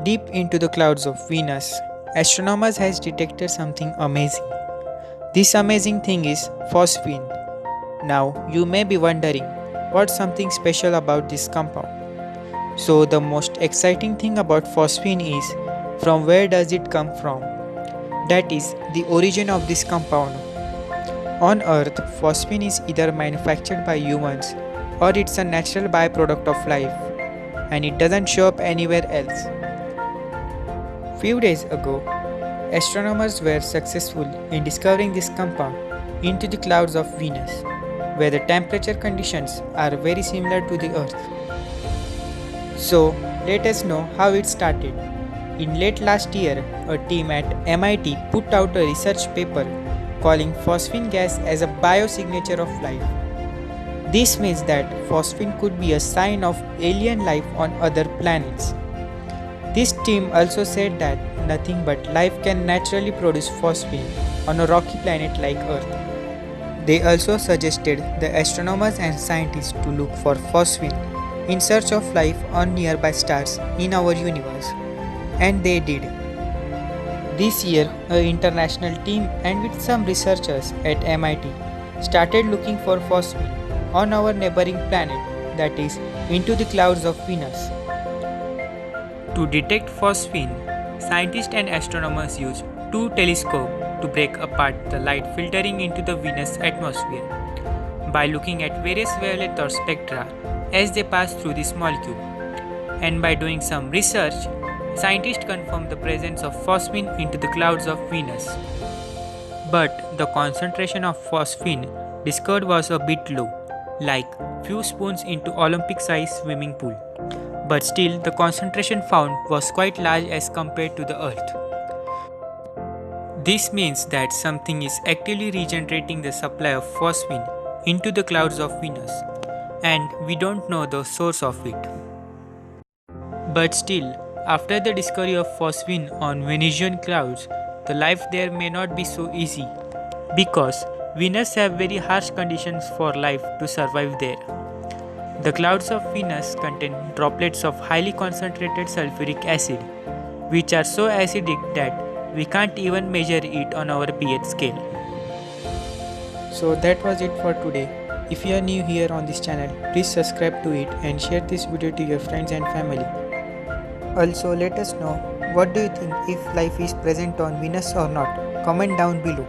Deep into the clouds of Venus, astronomers has detected something amazing. This amazing thing is phosphine. Now, you may be wondering what's something special about this compound. So, the most exciting thing about phosphine is from where does it come from? That is the origin of this compound. On Earth, phosphine is either manufactured by humans or it's a natural byproduct of life and it doesn't show up anywhere else. Few days ago, astronomers were successful in discovering this compound into the clouds of Venus, where the temperature conditions are very similar to the Earth. So, let us know how it started. In late last year, a team at MIT put out a research paper calling phosphine gas as a biosignature of life. This means that phosphine could be a sign of alien life on other planets. This team also said that nothing but life can naturally produce phosphine on a rocky planet like Earth. They also suggested the astronomers and scientists to look for phosphine in search of life on nearby stars in our universe. And they did. This year, an international team and with some researchers at MIT started looking for phosphine on our neighboring planet, that is, into the clouds of Venus. To detect phosphine, scientists and astronomers use two telescopes to break apart the light filtering into the Venus atmosphere by looking at various wavelength or spectra as they pass through this molecule. And by doing some research, scientists confirmed the presence of phosphine into the clouds of Venus. But the concentration of phosphine discovered was a bit low, like few spoons into Olympic-sized swimming pool. But still, the concentration found was quite large as compared to the Earth. This means that something is actively regenerating the supply of phosphine into the clouds of Venus, and we don't know the source of it. But still, after the discovery of phosphine on Venusian clouds, the life there may not be so easy because Venus have very harsh conditions for life to survive there. The clouds of Venus contain droplets of highly concentrated sulfuric acid, which are so acidic that we can't even measure it on our pH scale. So that was it for today. If you are new here on this channel, please subscribe to it and share this video to your friends and family. Also, let us know what do you think if life is present on Venus or not. Comment down below.